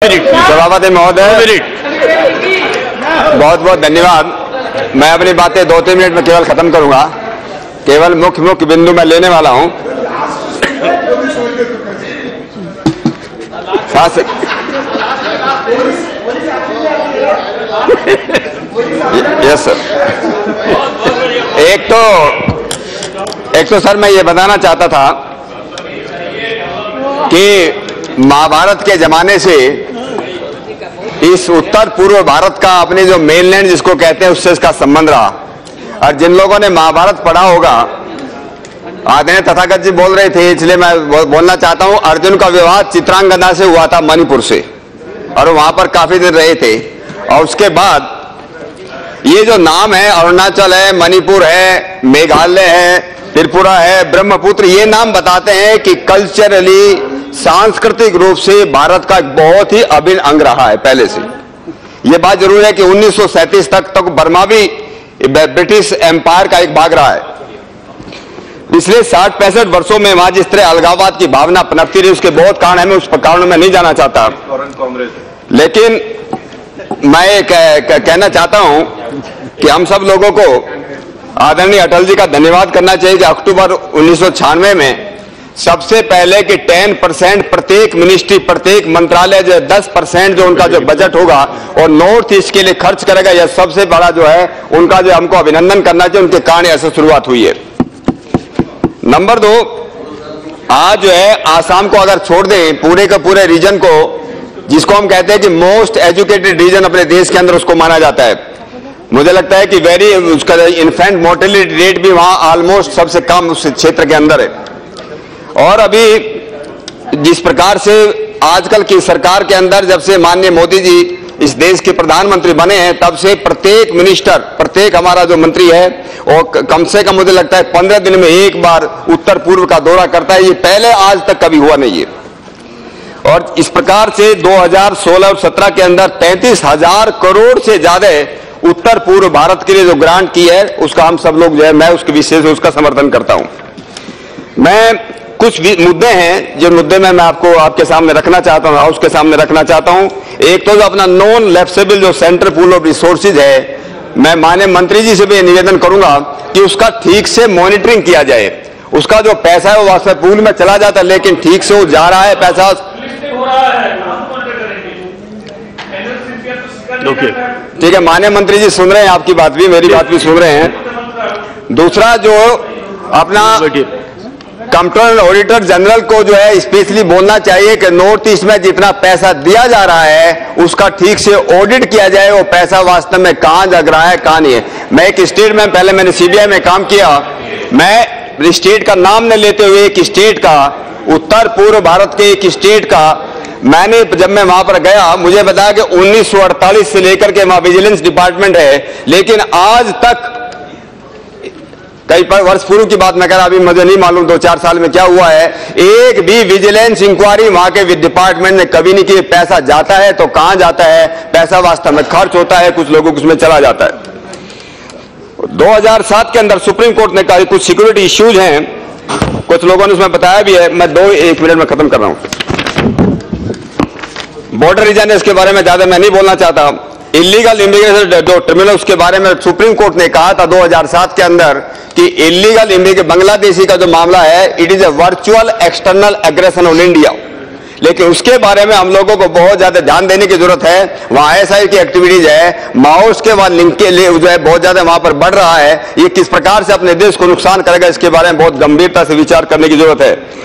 सभापति महोदय, बहुत बहुत धन्यवाद। मैं अपनी बातें 2-3 मिनट में केवल खत्म करूंगा। केवल मुख्य बिंदु मैं लेने वाला हूं। Yes sir. एक तो सर मैं ये बताना चाहता था कि महाभारत के जमाने से इस उत्तर पूर्व भारत का अपने जो मेनलैंड जिसको कहते हैं उससे इसका संबंध रहा। और जिन लोगों ने महाभारत पढ़ा होगा, आदरणीय तथागत जी बोल रहे थे, इसलिए मैं बोलना चाहता हूं। अर्जुन का विवाह चित्रांगदा से हुआ था मणिपुर से, और वहां पर काफी दिन रहे थे। और उसके बाद ये जो नाम है, अरुणाचल है, मणिपुर है, मेघालय है, त्रिपुरा है, ब्रह्मपुत्र, ये नाम बताते हैं कि कल्चरली सांस्कृतिक रूप से भारत का एक बहुत ही अभिन्न अंग रहा है पहले से। यह बात जरूर है कि 1937 तक बर्मा भी ब्रिटिश एम्पायर का एक भाग रहा है। पिछले 60-65 वर्षों में वहां जिस तरह अलगाववाद की भावना पनपती रही, उसके बहुत कारण है। मैं उस कारणों में नहीं जाना चाहता, लेकिन मैं कहना चाहता हूं कि हम सब लोगों को आदरणीय अटल जी का धन्यवाद करना चाहिए कि अक्टूबर 1996 में सबसे पहले कि 10% प्रत्येक मिनिस्ट्री, प्रत्येक मंत्रालय जो 10% जो उनका जो बजट होगा और नॉर्थ ईस्ट के लिए खर्च करेगा, यह सबसे बड़ा जो है उनका जो हमको अभिनंदन करना चाहिए। उनके कारण ऐसे शुरुआत हुई है। नंबर 2, आज जो है आसाम को अगर छोड़ दें, पूरे के पूरे रीजन को, जिसको हम कहते हैं कि मोस्ट एजुकेटेड रीजन अपने देश के अंदर उसको माना जाता है। मुझे लगता है कि उसका इन्फेंट मोर्टेलिटी रेट भी वहां ऑलमोस्ट सबसे कम उस क्षेत्र के अंदर है। और अभी जिस प्रकार से आजकल की सरकार के अंदर, जब से माननीय मोदी जी इस देश के प्रधानमंत्री बने हैं, तब से प्रत्येक मिनिस्टर, प्रत्येक हमारा जो मंत्री है, वो कम से कम मुझे लगता है 15 दिन में एक बार उत्तर पूर्व का दौरा करता है। ये पहले आज तक कभी हुआ नहीं है। और इस प्रकार से 2016 और 17 के अंदर 33,000 करोड़ से ज्यादा उत्तर पूर्व भारत के लिए जो ग्रांट की है, उसका हम सब लोग जो है, मैं उसके विशेष उसका समर्थन करता हूं। मैं कुछ मुद्दे हैं जो मुद्दे में मैं आपके सामने रखना चाहता हूं, हाउस के सामने रखना चाहता हूं। एक तो जो अपना नॉन लैप्सेबल जो सेंट्रल पूल ऑफ रिसोर्सेज है, मैं माननीय मंत्री जी से भी निवेदन करूंगा कि उसका ठीक से मॉनिटरिंग किया जाए। उसका जो पैसा है वो वास्तव पूल में चला जाता है, लेकिन ठीक से वो जा रहा है पैसा। ठीक है, माननीय मंत्री जी सुन रहे हैं आपकी बात भी, मेरी बात भी सुन रहे हैं। दूसरा जो अपना कंट्रोलर ऑडिटर जनरल को जो है स्पेशली बोलना चाहिए कि नॉर्थ ईस्ट में जितना पैसा दिया जा रहा है उसका ठीक से ऑडिट किया जाए, वो पैसा वास्तव में कहां लग रहा है कहां नहीं है। मैं एक स्टेट में, पहले मैंने सीबीआई में काम किया, मैं स्टेट का नाम न लेते हुए एक स्टेट का, उत्तर पूर्व भारत के एक स्टेट का, मैंने जब मैं वहां पर गया, मुझे बताया कि 1948 से लेकर के वहां विजिलेंस डिपार्टमेंट है, लेकिन आज तक कई वर्ष पूर्व की बात मैं कह रहा, अभी मुझे नहीं मालूम 2-4 साल में क्या हुआ है, एक भी विजिलेंस इंक्वायरी वहां के डिपार्टमेंट ने कभी नहीं की। पैसा जाता है तो कहां जाता है, पैसा वास्तव में खर्च होता है, कुछ लोगों को उसमें चला जाता है। 2007 के अंदर सुप्रीम कोर्ट ने कहा कुछ सिक्योरिटी इश्यूज हैं, कुछ लोगों ने उसमें बताया भी है। मैं 1 मिनट में खत्म कर रहा हूं। बॉर्डर रीजन है, इसके बारे में ज्यादा मैं नहीं बोलना चाहता। इलीगल इमिग्रेशन जो ट्रिब्यूनल, उसके बारे में सुप्रीम कोर्ट ने कहा था 2007 के अंदर कि इलीगल इमिग्रेशन, बांग्लादेशी का जो मामला है, it is a virtual external aggression on India. लेकिन उसके बारे में हम लोगों को बहुत ज्यादा ध्यान देने की जरूरत है। वहां आईएसआई की एक्टिविटीज है, माओइस्ट के बाद लिंक के लिए जो है बहुत ज्यादा वहां पर बढ़ रहा है। ये किस प्रकार से अपने देश को नुकसान करेगा, इसके बारे में बहुत गंभीरता से विचार करने की जरूरत है।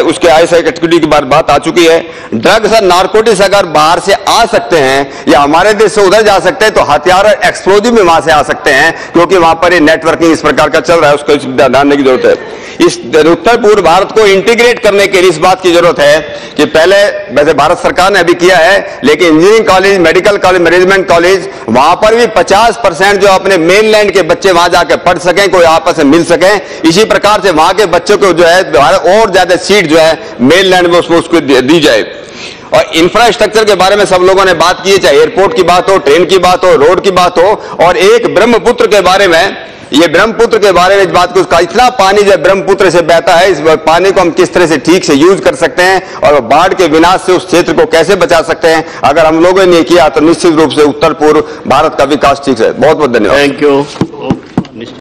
उसके आईएसआई एक्टिविटी की बात आ चुकी है। ड्रग्स और नार्कोटिक्स अगर बाहर से आ सकते हैं या हमारे देश से उधर जा सकते हैं, तो हथियार और एक्सप्लोजिव भी वहां से आ सकते हैं, क्योंकि वहां पर ये नेटवर्किंग इस प्रकार का चल रहा है। उसको ध्यान देने की जरूरत है। इस उत्तर पूर्व भारत को इंटीग्रेट करने के लिए इस बात की जरूरत है कि पहले, वैसे भारत सरकार ने अभी किया है, लेकिन engineering college, medical college, management college, वहां पर भी 50% जो अपने मेनलैंड के बच्चे वहां जाकर पढ़ सकें, कोई आपस में मिल सकें। इसी प्रकार से वहां के बच्चों को जो है और ज्यादा सीट जो है मेनलैंड में उसको दी जाए। और इंफ्रास्ट्रक्चर के बारे में सब लोगों ने बात की है, चाहे एयरपोर्ट की बात हो, ट्रेन की बात हो, रोड की बात हो। और एक ब्रह्मपुत्र के बारे में ये ब्रह्मपुत्र के बारे में इस बात को, उसका इतना पानी जब ब्रह्मपुत्र से बहता है, इस पानी को हम किस तरह से ठीक से यूज कर सकते हैं और बाढ़ के विनाश से उस क्षेत्र को कैसे बचा सकते हैं, अगर हम लोगों ने किया तो निश्चित रूप से उत्तर पूर्व भारत का विकास ठीक है। बहुत बहुत धन्यवाद। Thank you.